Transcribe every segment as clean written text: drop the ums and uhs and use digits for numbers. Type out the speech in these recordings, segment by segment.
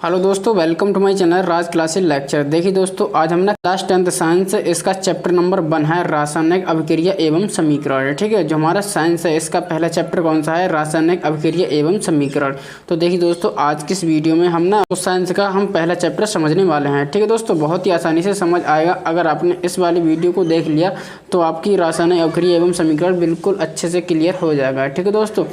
Hello दोस्तों, welcome to my channel Raj classes lecture. देखिए दोस्तों, आज हमने क्लास 10th साइंस इसका चैप्टर नंबर 1 है रासायनिक अभिक्रिया एवं समीकरण। ठीक है, जो हमारा साइंस है इसका पहला चैप्टर कौन सा है? रासायनिक अभिक्रिया एवं समीकरण। तो देखिए दोस्तों, आज की इस वीडियो में हम ना उस साइंस का हम पहला चैप्टर समझने वाले हैं। ठीक है दोस्तों, बहुत ही आसानी से समझ आएगा। अगर आपने इस वाली वीडियो को देख लिया तो आपकी रासायनिक अभिक्रिया एवं समीकरण बिल्कुल अच्छे से क्लियर हो जाएगा। ठीक है दोस्तों,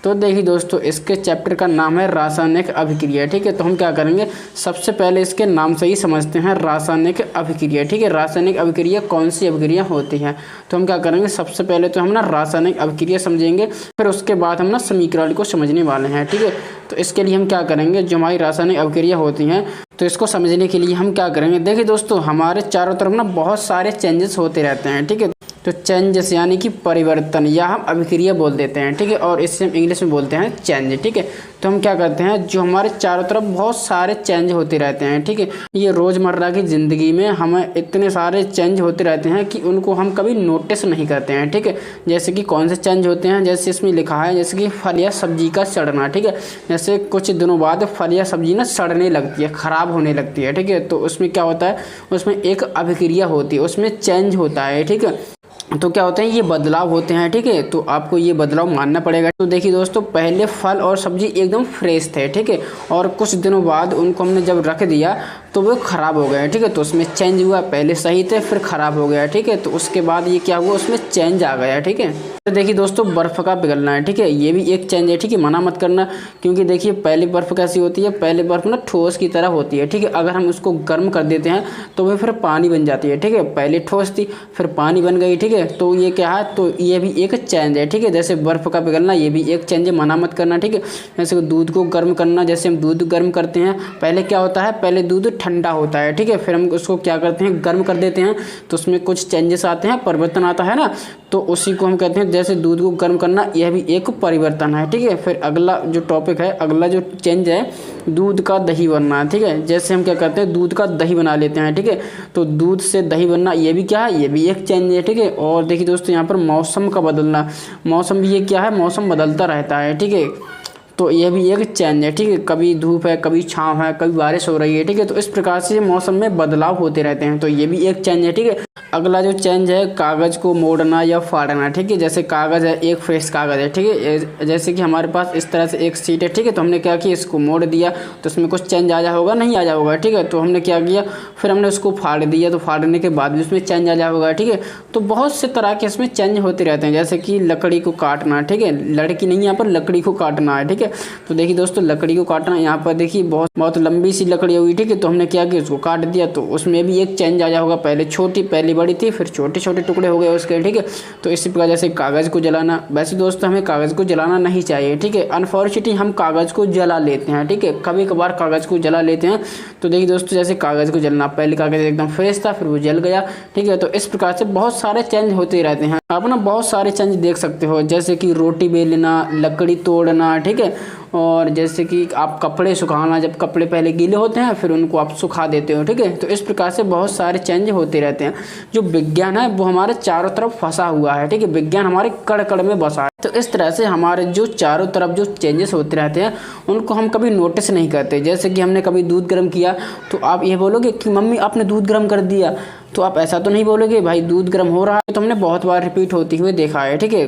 तो देखिए दोस्तों, इसके चैप्टर का नाम है रासायनिक अभिक्रिया। ठीक है, तो हम क्या करेंगे, सबसे पहले इसके नाम से ही समझते हैं रासायनिक अभिक्रिया। ठीक है, रासायनिक अभिक्रिया कौन सी अभिक्रिया होती है? तो हम क्या करेंगे, सबसे पहले तो हम ना रासायनिक अभिक्रिया समझेंगे, फिर उसके बाद हम ना समीकरण को समझने वाले हैं। ठीक है, तो इसके लिए हम क्या करेंगे, जो हमारी रासायनिक अभिक्रिया होती हैं तो इसको समझने के लिए हम क्या करेंगे। देखिए दोस्तों, हमारे चारों तरफ ना बहुत सारे चेंजेस होते रहते हैं। ठीक है, तो चेंजेस यानी कि परिवर्तन, या हम अभिक्रिया बोल देते हैं। ठीक है, और इससे हम इंग्लिश में बोलते हैं चेंज। ठीक है, तो हम क्या करते हैं, जो हमारे चारों तरफ बहुत सारे चेंज होते रहते हैं। ठीक है, ये रोज़मर्रा की ज़िंदगी में हमें इतने सारे चेंज होते रहते हैं कि उनको हम कभी नोटिस नहीं करते हैं। ठीक है, जैसे कि कौन से चेंज होते हैं, जैसे इसमें लिखा है, जैसे कि फल या सब्जी का सड़ना। ठीक है, जैसे कुछ दिनों बाद फल या सब्जी ना सड़ने लगती है, ख़राब होने लगती है। ठीक है, तो उसमें क्या होता है, उसमें एक अभिक्रिया होती है, उसमें चेंज होता है। ठीक है, तो क्या होते हैं, ये बदलाव होते हैं। ठीक है, तो आपको ये बदलाव मानना पड़ेगा। तो देखिए दोस्तों, पहले फल और सब्जी एकदम फ्रेश थे। ठीक है, और कुछ दिनों बाद उनको हमने जब रख दिया तो वो ख़राब हो गए। ठीक है, तो उसमें चेंज हुआ, पहले सही थे फिर ख़राब हो गया। ठीक है, तो उसके बाद ये क्या हुआ, उसमें चेंज आ गया। ठीक है, तो देखिए दोस्तों, बर्फ़ का पिघलना है। ठीक है, ये भी एक चेंज है। ठीक है, मना मत करना, क्योंकि देखिए पहली बर्फ़ कैसी होती है, पहले बर्फ़ ना ठोस की तरह होती है। ठीक है, अगर हम उसको गर्म कर देते हैं तो वो फिर पानी बन जाती है। ठीक है, पहले ठोस थी फिर पानी बन गई। ठीक है, तो ये क्या है, तो ये भी एक चेंज है। ठीक है, जैसे बर्फ़ का पिघलना, ये भी एक चेंज है, मना मत करना। ठीक है, जैसे दूध को गर्म करना, जैसे हम दूध गर्म करते हैं, पहले क्या होता है, पहले दूध ठंडा होता है। ठीक है, फिर हम उसको क्या करते हैं, गर्म कर देते हैं, तो उसमें कुछ चेंजेस आते हैं, परिवर्तन आता है ना, तो उसी को हम कहते हैं, जैसे दूध को गर्म करना, यह भी एक परिवर्तन है। ठीक है, फिर अगला जो टॉपिक है, अगला जो चेंज है, दूध का दही बनना। ठीक है, जैसे हम क्या करते हैं, दूध का दही बना लेते हैं। ठीक है, तो दूध से दही बनना, ये भी क्या है, ये भी एक चेंज है। ठीक है, और देखिए दोस्तों, यहाँ पर मौसम का बदलना, मौसम भी ये क्या है, मौसम बदलता रहता है। ठीक है, तो यह भी एक चेंज है। ठीक है, कभी धूप है, कभी छाँव है, कभी बारिश हो रही है। ठीक है, तो इस प्रकार से मौसम में बदलाव होते रहते हैं, तो ये भी एक चेंज है। ठीक है, अगला जो चेंज है, कागज़ को मोड़ना या फाड़ना। ठीक है, जैसे कागज़ है, एक फ्रेश कागज़ है। ठीक है, जैसे कि हमारे पास इस तरह से एक शीट है। ठीक है, तो हमने क्या किया, इसको मोड़ दिया तो उसमें कुछ चेंज आया होगा, नहीं आया होगा। ठीक है, तो हमने क्या किया, फिर हमने उसको फाड़ दिया, तो फाड़ने के बाद भी उसमें चेंज आया होगा। ठीक है, तो बहुत से तरह के इसमें चेंज होते रहते हैं, जैसे कि लकड़ी को काटना। ठीक है, लड़की नहीं, यहाँ पर लकड़ी को काटना है। ठीक है, तो देखिए दोस्तों, लकड़ी को काटना, यहाँ पर देखिए बहुत लंबी सी लकड़ी हुई। ठीक है, तो हमने क्या किया, उसको काट दिया, तो उसमें भी एक चेंज आया होगा, पहले छोटी, पहले बड़ी थी, फिर छोटे छोटे टुकड़े हो गए उसके। ठीक है, तो इसी प्रकार जैसे कागज़ को जलाना, वैसे दोस्तों हमें कागज़ को जलाना नहीं चाहिए। ठीक है, अनफॉर्चुनेटली हम कागज़ को जला लेते हैं। ठीक है, कभी कभार कागज़ को जला लेते हैं। तो देखिए दोस्तों, जैसे कागज़ को जलना, पहले कागज़ एकदम फ्रेश था, फिर वो जल गया। ठीक है, तो इस प्रकार से बहुत सारे चेंज होते रहते हैं। आप ना बहुत सारे चेंज देख सकते हो, जैसे कि रोटी बेलना, लकड़ी तोड़ना। ठीक है, और जैसे कि आप कपड़े सुखाना, जब कपड़े पहले गीले होते हैं फिर उनको आप सुखा देते हो। ठीक है, तो इस प्रकार से बहुत सारे चेंज होते रहते हैं। जो विज्ञान है वो हमारे चारों तरफ फंसा हुआ है। ठीक है, विज्ञान हमारे कण कण में बसा है। तो इस तरह से हमारे जो चारों तरफ जो चेंजेस होते रहते हैं उनको हम कभी नोटिस नहीं करते। जैसे कि हमने कभी दूध गर्म किया तो आप ये बोलोगे कि मम्मी आपने दूध गर्म कर दिया, तो आप ऐसा तो नहीं बोलोगे, भाई दूध गर्म हो रहा है। तो हमने बहुत बार रिपीट होते हुए देखा है। ठीक है,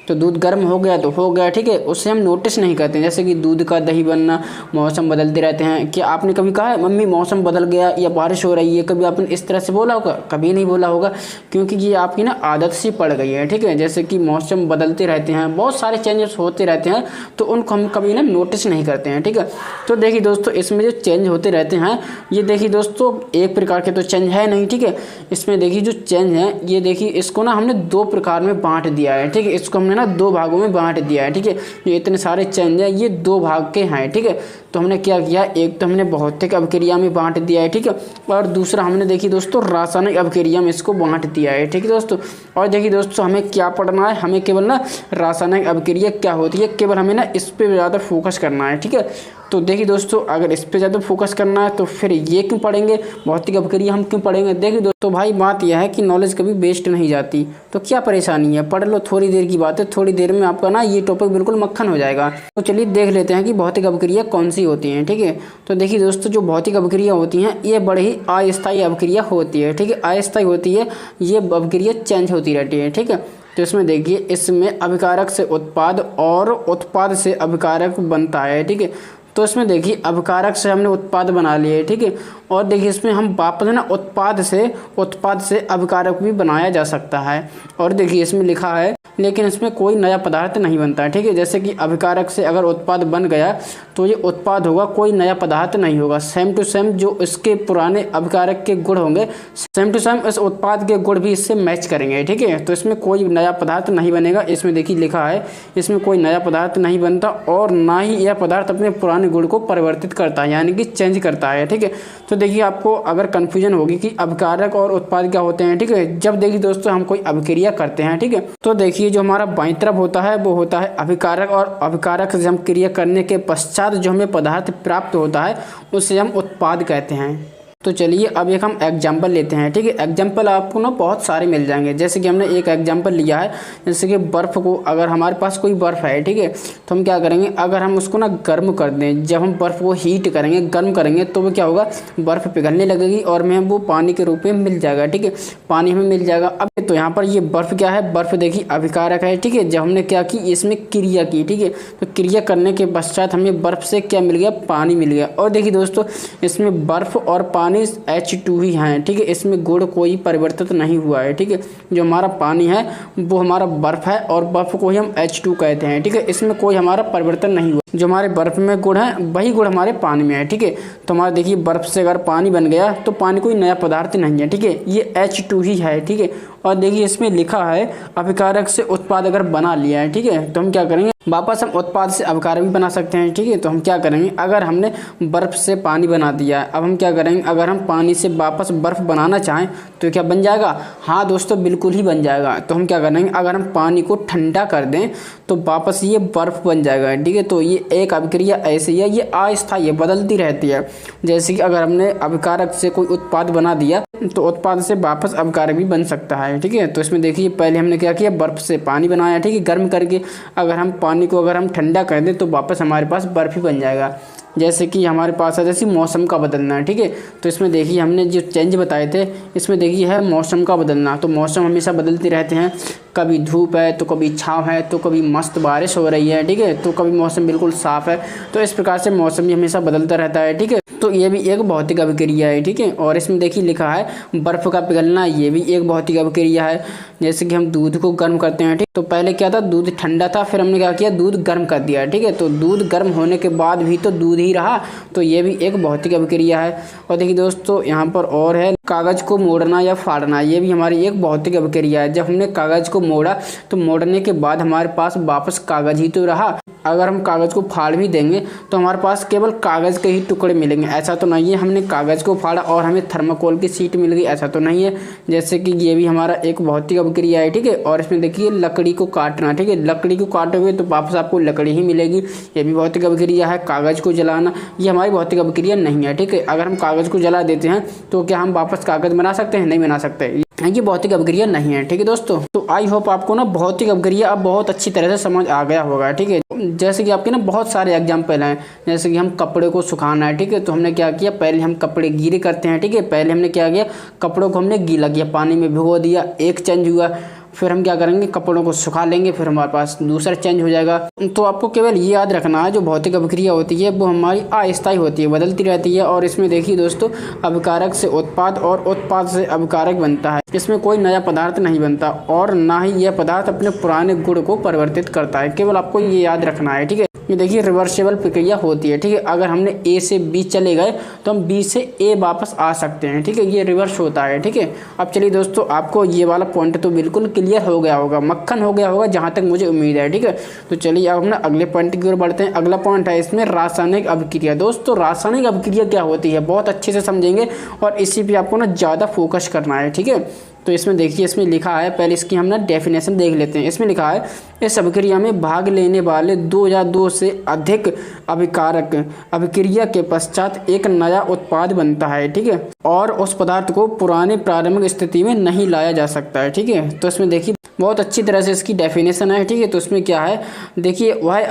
तो दूध गर्म हो गया तो हो गया। ठीक है, उससे हम नोटिस नहीं करते। जैसे कि दूध का दही बनना, मौसम बदलते रहते हैं। कि आपने कभी कहा है मम्मी मौसम बदल गया या बारिश हो रही है, कभी आपने इस तरह से बोला होगा? कभी नहीं बोला होगा, क्योंकि ये आपकी ना आदत सी पड़ गई है। ठीक है, जैसे कि मौसम बदलते रहते हैं, बहुत सारे चेंजेस होते रहते हैं, तो उनको हम कभी ना नोटिस नहीं करते हैं। ठीक है, तो देखिए दोस्तों, इसमें जो चेंज होते रहते हैं, ये देखिए दोस्तों एक प्रकार के तो चेंज है नहीं। ठीक है, इसमें देखिए जो चेंज है, ये देखिए इसको ना हमने दो प्रकार में बांट दिया है। ठीक है, इसको हमने ना दो भागों में बांट दिया है। ठीक है, ये इतने सारे चेंज है, ये दो भाग के हैं। ठीक है, तो हमने क्या किया, एक तो हमने भौतिक अभिक्रिया में बांट दिया है। ठीक है, और दूसरा हमने देखिए दोस्तों रासायनिक अभिक्रिया में इसको बांट दिया है। ठीक है दोस्तों, और देखिए दोस्तों, हमें क्या पढ़ना है, हमें केवल ना रासायनिक अभिक्रिया क्या होती है, केवल हमें ना इस पर ज़्यादा फोकस करना है। ठीक है, तो देखिए दोस्तों, अगर इस पे ज़्यादा फोकस करना है तो फिर ये क्यों पढ़ेंगे, भौतिक अभिक्रिया हम क्यों पढ़ेंगे। देखिए दोस्तों, भाई बात यह है कि नॉलेज कभी वेस्ट नहीं जाती, तो क्या परेशानी है, पढ़ लो, थोड़ी देर की बात है, थोड़ी देर में आपका ना ये टॉपिक बिल्कुल मक्खन हो जाएगा। तो चलिए देख लेते हैं कि भौतिक अभिक्रिया कौन सी सी होती हैं, ठीक है। तो देखिए दोस्तों, जो भौतिक अभिक्रिया होती हैं ये बड़े ही अस्थायी अभिक्रिया होती है, ठीक है। अस्थायी होती है, ये अभिक्रिया चेंज होती रहती है, ठीक है। तो इसमें देखिए, इसमें अभिकारक से उत्पाद और उत्पाद से अभिकारक बनता है, ठीक है। तो इसमें देखिए, अभिकारक से हमने उत्पाद बना लिए, ठीक है। और देखिए, इसमें हम वापस ना उत्पाद से अभिकारक भी बनाया जा सकता है। और देखिए, इसमें लिखा है लेकिन इसमें कोई नया पदार्थ नहीं बनता है, ठीक है। जैसे कि अभिकारक से अगर उत्पाद बन गया तो ये उत्पाद होगा, कोई नया पदार्थ नहीं होगा। सेम टू सेम जो इसके पुराने अभिकारक के गुण होंगे, सेम टू सेम इस उत्पाद के गुण भी इससे मैच करेंगे, ठीक है। तो इसमें कोई नया पदार्थ नहीं बनेगा। इसमें देखिए लिखा है, इसमें कोई नया पदार्थ नहीं बनता और ना ही यह पदार्थ अपने पुराने गुण को परिवर्तित करता है, यानी कि चेंज करता है, ठीक है। तो देखिए, आपको अगर कन्फ्यूजन होगी कि अभिकारक और उत्पाद क्या होते हैं, ठीक है। जब देखिए दोस्तों, हम कोई अभिक्रिया करते हैं, ठीक है, तो देखिए जो हमारा बाईं तरफ होता है वो होता है अभिकारक, और अभिकारक से हम क्रिया करने के पश्चात जो हमें पदार्थ प्राप्त होता है उसे हम उत्पाद कहते हैं। तो चलिए अब एक हम एग्जाम्पल लेते हैं, ठीक है। एग्जाम्पल आपको ना बहुत सारे मिल जाएंगे। जैसे कि हमने एक एग्जाम्पल लिया है, जैसे कि बर्फ़ को, अगर हमारे पास कोई बर्फ़ है, ठीक है, तो हम क्या करेंगे, अगर हम उसको ना गर्म कर दें, जब हम बर्फ़ को हीट करेंगे, गर्म करेंगे, तो वो क्या होगा, बर्फ़ पिघलने लगेगी और हमें वो पानी के रूप में मिल जाएगा, ठीक है। पानी हमें मिल जाएगा। अब तो यहाँ पर ये बर्फ़ क्या है, बर्फ़ देखिए अभिकारक है, ठीक है। जब हमने क्या की, इसमें क्रिया की, ठीक है, तो क्रिया करने के पश्चात हमें बर्फ़ से क्या मिल गया, पानी मिल गया। और देखिए दोस्तों, इसमें बर्फ़ और पानी H2 ही हैं, ठीक है। इसमें गुण कोई परिवर्तित नहीं हुआ है, ठीक है। जो हमारा पानी है वो हमारा बर्फ़ है और बर्फ़ को ही हम H2 कहते हैं, ठीक है। इसमें कोई हमारा परिवर्तन नहीं हुआ। जो हमारे बर्फ़ में गुण है वही गुण हमारे पानी में है, ठीक है। तो हमारा देखिए, बर्फ़ से अगर पानी बन गया तो पानी कोई नया पदार्थ नहीं है, ठीक है, ये H2 ही है, ठीक है। और देखिए, इसमें लिखा है अभिकारक से उत्पाद अगर बना लिया है, ठीक है, तो हम क्या करेंगे, वापस हम उत्पाद से अभिकारक भी बना सकते हैं, ठीक है। तो हम क्या करेंगे, अगर हमने बर्फ़ से पानी बना दिया है, अब हम क्या करेंगे, अगर हम पानी से वापस बर्फ़ बनाना चाहें तो क्या बन जाएगा, हाँ दोस्तों, बिल्कुल ही बन जाएगा। तो हम क्या करेंगे, अगर हम पानी को ठंडा कर दें तो वापस ये बर्फ़ बन जाएगा, ठीक है। तो ये एक अभिक्रिया ऐसी है, ये अस्थायी है, बदलती रहती है। जैसे कि अगर हमने अभिकारक से कोई उत्पाद बना दिया तो उत्पाद से वापस अभिकारक भी बन सकता है, ठीक है। तो इसमें देखिए, पहले हमने क्या किया, बर्फ़ से पानी बनाया, ठीक है, गर्म करके। अगर हम पानी को अगर हम ठंडा कर दें तो वापस हमारे पास बर्फ़ ही बन जाएगा। जैसे कि हमारे पास है, जैसे मौसम का बदलना है, ठीक है। तो इसमें देखिए, हमने जो चेंज बताए थे, इसमें देखिए है मौसम का बदलना। तो मौसम हमेशा बदलते रहते हैं, कभी धूप है तो कभी छाँव है, तो कभी मस्त बारिश हो रही है, ठीक है, तो कभी मौसम बिल्कुल साफ़ है। तो इस प्रकार से मौसम भी हमेशा बदलता रहता है, ठीक है। तो ये भी एक भौतिक अभिक्रिया है, ठीक है। और इसमें देखिए लिखा है बर्फ़ का पिघलना, ये भी एक भौतिक अभिक्रिया है। जैसे कि हम दूध को गर्म करते हैं, ठीक, तो पहले क्या था, दूध ठंडा था, फिर हमने क्या किया, दूध गर्म कर दिया, ठीक है। तो दूध गर्म होने के बाद भी तो दूध ही रहा, तो ये भी एक भौतिक अभिक्रिया है। और देखिए दोस्तों, यहाँ पर और है कागज़ को मोड़ना या फाड़ना, ये भी हमारी एक भौतिक अभिक्रिया है। जब हमने कागज़ को मोड़ा तो मोड़ने के बाद हमारे पास वापस कागज़ ही तो रहा। अगर हम कागज़ को फाड़ भी देंगे तो हमारे पास केवल कागज़ के ही टुकड़े मिलेंगे, ऐसा तो नहीं है हमने कागज़ को फाड़ा और हमें थर्माकोल की शीट मिल गई, ऐसा तो नहीं है। जैसे कि ये भी हमारा एक भौतिक अभिक्रिया है, ठीक है। और इसमें देखिए लकड़ी को काटना, ठीक है, लकड़ी को काटोगे तो वापस आपको लकड़ी ही मिलेगी, ये भी भौतिक अभिक्रिया है। कागज़ को जलाना, ये हमारी भौतिक अभिक्रिया नहीं है, ठीक है। अगर हम कागज़ को जला देते हैं तो क्या हम वापस कागज़ बना सकते हैं, नहीं बना सकते, ये भौतिक अभिक्रिया नहीं है, ठीक है दोस्तों। तो आई होप आपको ना भौतिक अभिक्रिया अब बहुत अच्छी तरह से समझ आ गया होगा, ठीक है। जैसे कि आपके ना बहुत सारे एग्जाम्पल हैं, जैसे कि हम कपड़े को सुखाना है, ठीक है, तो हमने क्या किया, पहले हम कपड़े गीले करते हैं, ठीक है। पहले हमने क्या किया, कपड़ों को हमने गीला किया, पानी में भिगो दिया, एक चेंज हुआ। फिर हम क्या करेंगे, कपड़ों को सुखा लेंगे, फिर हमारे पास दूसरा चेंज हो जाएगा। तो आपको केवल ये याद रखना है, जो भौतिक अभिक्रिया होती है वो हमारी अस्थायी होती है, बदलती रहती है। और इसमें देखिए दोस्तों, अभिकारक से उत्पाद और उत्पाद से अभिकारक बनता है। इसमें कोई नया पदार्थ नहीं बनता और ना ही यह पदार्थ अपने पुराने गुण को परिवर्तित करता है, केवल आपको ये याद रखना है, ठीक है। ये देखिए रिवर्सिबल प्रक्रिया होती है, ठीक है। अगर हमने ए से बी चले गए तो हम बी से ए वापस आ सकते हैं, ठीक है, ये रिवर्स होता है, ठीक है। अब चलिए दोस्तों, आपको ये वाला पॉइंट तो बिल्कुल क्लियर हो गया होगा, मक्खन हो गया होगा, जहाँ तक मुझे उम्मीद है, ठीक है। तो चलिए अब हम अगले पॉइंट की ओर बढ़ते हैं। अगला पॉइंट है इसमें रासायनिक अभिक्रिया। दोस्तों रासायनिक अभिक्रिया क्या होती है बहुत अच्छे से समझेंगे और इसी पे आपको ना ज़्यादा फोकस करना है, ठीक है। तो इसमें देखिए, इसमें लिखा है, पहले इसकी हम ना डेफिनेशन देख लेते हैं। इसमें लिखा है, इस अभिक्रिया में भाग लेने वाले 2 या 2 से अधिक अभिकारक अभिक्रिया के पश्चात एक नया उत्पाद बनता है, ठीक है, और उस पदार्थ को पुराने प्रारंभिक स्थिति में नहीं लाया जा सकता है, ठीक है। तो इसमें देखिए बहुत अच्छी तरह से इसकी डेफिनेशन है, ठीक है। तो इसमें क्या है देखिए, वह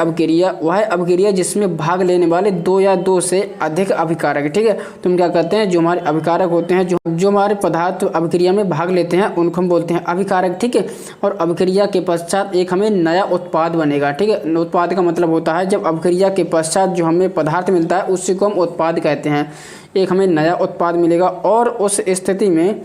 अभिक्रिया जिसमें भाग लेने वाले दो या दो से अधिक अभिकारक, ठीक है। तो हम क्या कहते हैं, जो हमारे अभिकारक होते हैं, जो हमारे पदार्थ अभिक्रिया में भाग लेते हैं, उनको हम बोलते हैं अभिकारक, ठीक है। और अभिक्रिया के पश्चात एक हमें नया उत्पाद बनेगा, ठीक है। उत्पाद का मतलब होता है जब अभिक्रिया के पश्चात जो हमें पदार्थ मिलता है उसी को हम उत्पाद कहते हैं। एक हमें नया उत्पाद मिलेगा और उस स्थिति में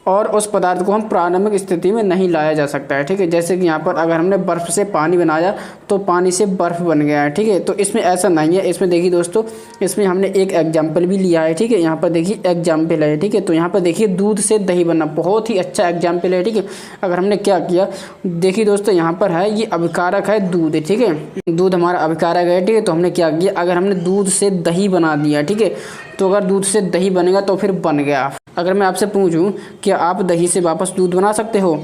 और उस पदार्थ को हम प्रारंभिक स्थिति में नहीं लाया जा सकता है, ठीक है। जैसे कि यहाँ पर अगर हमने बर्फ़ से पानी बनाया तो पानी से बर्फ़ बन गया है, ठीक है। तो इसमें ऐसा नहीं है। इसमें देखिए दोस्तों, इसमें हमने एक एग्जाम्पल भी लिया है, ठीक है। यहाँ पर देखिए एग्जाम्पल है, ठीक है। तो यहाँ पर देखिए दूध से दही बनना, बहुत ही अच्छा एग्जाम्पल है, ठीक है। अगर हमने क्या किया, देखिए दोस्तों यहाँ पर है, ये अभिकारक है दूध, ठीक है। दूध हमारा अभिकारक है, ठीक है। तो हमने क्या किया, अगर हमने दूध से दही बना दिया, ठीक है। तो अगर दूध से दही बनेगा तो फिर बन गया। अगर मैं आपसे पूछूं कि आप दही से वापस दूध बना सकते हो,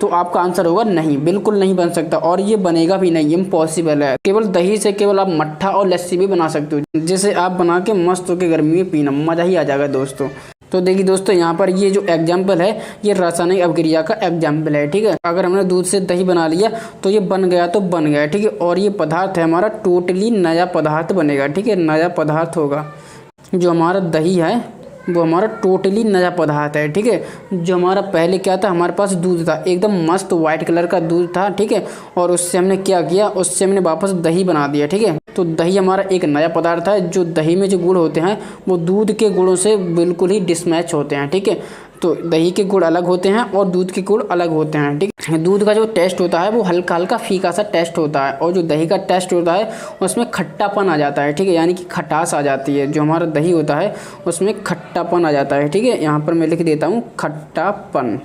तो आपका आंसर होगा नहीं, बिल्कुल नहीं बन सकता, और ये बनेगा भी नहीं, इम्पॉसिबल है। केवल दही से केवल आप मट्ठा और लस्सी भी बना सकते हो, जिसे आप बना के मस्त होकर गर्मी में पीना, मज़ा ही आ जाएगा दोस्तों। तो देखिए दोस्तों, यहाँ पर ये जो एग्जाम्पल है ये रासायनिक अभिक्रिया का एग्जाम्पल है, ठीक है। अगर हमने दूध से दही बना लिया तो ये बन गया तो बन गया, ठीक है। और ये पदार्थ है हमारा टोटली नया पदार्थ बनेगा, ठीक है। नया पदार्थ होगा, जो हमारा दही है वो हमारा टोटली नया पदार्थ है, ठीक है। जो हमारा पहले क्या था, हमारे पास दूध था, एकदम मस्त वाइट कलर का दूध था, ठीक है। और उससे हमने क्या किया, उससे हमने वापस दही बना दिया, ठीक है। तो दही हमारा एक नया पदार्थ है। जो दही में जो गुण होते हैं वो दूध के गुणों से बिल्कुल ही डिसमैच होते हैं, ठीक है। तो दही के गुण अलग होते हैं और दूध के गुण अलग होते हैं, ठीक है। दूध का जो टेस्ट होता है वो हल्का हल्का फीका सा टेस्ट होता है, और जो दही का टेस्ट होता है उसमें खट्टापन आ जाता है, ठीक है। यानी कि खटास आ जाती है। जो हमारा दही होता है उसमें खट्टापन आ जाता है, ठीक है। यहाँ पर मैं लिख देता हूँ खट्टापन।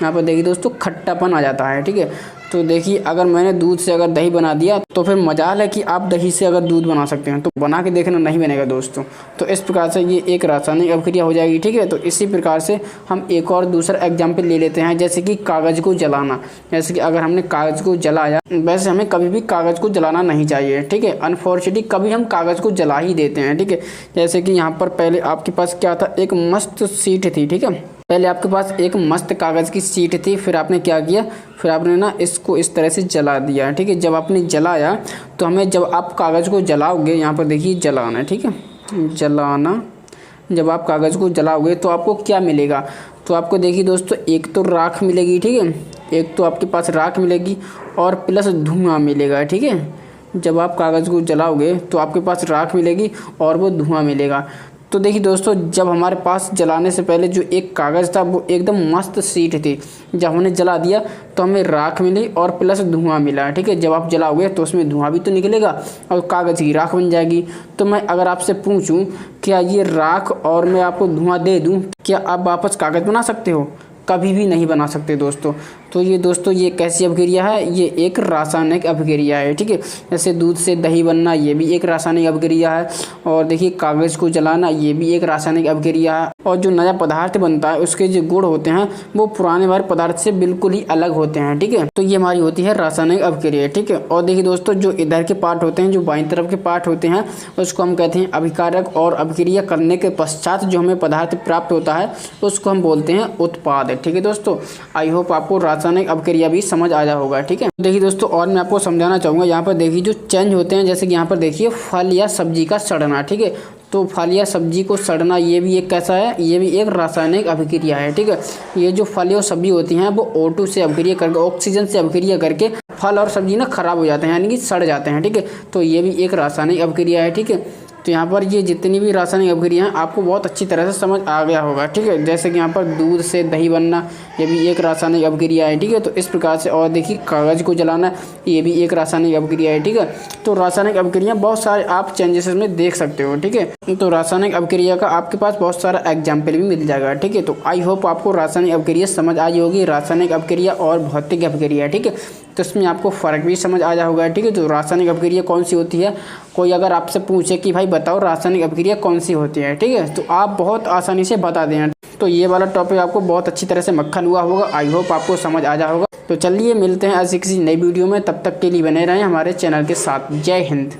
यहाँ पर देखिए दोस्तों, खट्टापन आ जाता है, ठीक है। तो देखिए, अगर मैंने दूध से अगर दही बना दिया तो फिर मजाल है कि आप दही से अगर दूध बना सकते हैं, तो बना के देखना, नहीं बनेगा दोस्तों। तो इस प्रकार से ये एक रासायनिक अभिक्रिया हो जाएगी, ठीक है। तो इसी प्रकार से हम एक और दूसरा एग्जाम्पल ले लेते हैं, जैसे कि कागज़ को जलाना। जैसे कि अगर हमने कागज़ को जलाया, वैसे हमें कभी भी कागज़ को जलाना नहीं चाहिए, ठीक है। अनफॉर्चुनेटली कभी हम कागज़ को जला ही देते हैं, ठीक है। जैसे कि यहाँ पर पहले आपके पास क्या था, एक मस्त शीट थी, ठीक है। पहले आपके पास एक मस्त कागज़ की शीट थी, फिर आपने क्या किया, फिर आपने ना इसको इस तरह से जला दिया, ठीक है। जब आपने जलाया तो हमें, जब आप कागज़ को जलाओगे, यहाँ पर देखिए जलाना, ठीक है, जलाना। जब आप कागज़ को जलाओगे तो आपको क्या मिलेगा, तो आपको देखिए दोस्तों, एक तो राख मिलेगी, ठीक है। एक तो आपके पास राख मिलेगी और प्लस धुआं मिलेगा, ठीक है। जब आप कागज़ को जलाओगे तो आपके पास राख मिलेगी और वो धुआं मिलेगा। तो देखिए दोस्तों, जब हमारे पास जलाने से पहले जो एक कागज़ था वो एकदम मस्त शीट थी, जब हमने जला दिया तो हमें राख मिली और प्लस धुआं मिला, ठीक है। जब आप जलाओगे तो उसमें धुआं भी तो निकलेगा और कागज़ की राख बन जाएगी। तो मैं अगर आपसे पूछूं क्या ये राख और मैं आपको धुआं दे दूं, क्या आप वापस कागज़ बना सकते हो? कभी भी नहीं बना सकते दोस्तों। तो ये दोस्तों, ये कैसी अभिक्रिया है, ये एक रासायनिक अभिक्रिया है, ठीक है। जैसे दूध से दही बनना, ये भी एक रासायनिक अभिक्रिया है। और देखिए कागज़ को जलाना, ये भी एक रासायनिक अभिक्रिया है। और जो नया पदार्थ बनता है उसके जो गुण होते हैं वो पुराने वाले पदार्थ से बिल्कुल ही अलग होते हैं, ठीक है। तो ये हमारी होती है रासायनिक अभिक्रिया, ठीक है। और देखिए दोस्तों, जो इधर के पार्ट होते हैं, जो बाईं तरफ के पार्ट होते हैं, उसको हम कहते हैं अभिकारक। और अभिक्रिया करने के पश्चात जो हमें पदार्थ प्राप्त होता है उसको हम बोलते हैं उत्पाद, ठीक है दोस्तों। आई होप आपको रासायनिक अभिक्रिया भी समझ आया होगा, ठीक है। देखिए दोस्तों, और मैं आपको समझाना चाहूँगा, यहाँ पर देखिए जो चेंज होते हैं, जैसे कि यहाँ पर देखिए फल या सब्जी का सड़ना, ठीक है। तो फल या सब्जी को सड़ना, ये भी एक कैसा है, ये भी एक रासायनिक अभिक्रिया है, ठीक है। ये जो फल और सब्जी होती हैं वो O2 से अभिक्रिया करके, ऑक्सीजन से अभिक्रिया करके फल और सब्जी ना खराब हो जाते हैं, यानी कि सड़ जाते हैं, ठीक है। तो ये भी एक रासायनिक अभिक्रिया है, ठीक है। तो यहाँ पर ये जितनी भी रासायनिक अभिक्रिया हैं आपको बहुत अच्छी तरह से समझ आ गया होगा, ठीक है। जैसे कि यहाँ पर दूध से दही बनना, ये भी एक रासायनिक अभिक्रिया है, ठीक है। तो इस प्रकार से, और देखिए कागज़ को जलाना, ये भी एक रासायनिक अभिक्रिया है, ठीक है। तो रासायनिक अभिक्रिया बहुत सारे आप चेंजेस में देख सकते हो, ठीक है। तो रासायनिक अभिक्रिया का आपके पास बहुत सारा एग्जाम्पल भी मिल जाएगा, ठीक है। तो आई होप आपको रासायनिक अभिक्रिया समझ आई होगी, रासायनिक अभिक्रिया और भौतिक अभिक्रिया, ठीक है। तो इसमें आपको फ़र्क भी समझ आया होगा, ठीक है। तो रासायनिक अभिक्रिया कौन सी होती है, कोई अगर आपसे पूछे कि भाई बताओ रासायनिक अभिक्रिया कौन सी होती है, ठीक है, तो आप बहुत आसानी से बता दें। तो ये वाला टॉपिक आपको बहुत अच्छी तरह से मक्खन हुआ होगा, आई होप आपको समझ आ जाएगा। तो चलिए मिलते हैं ऐसी किसी नई वीडियो में, तब तक के लिए बने रहें हमारे चैनल के साथ। जय हिंद।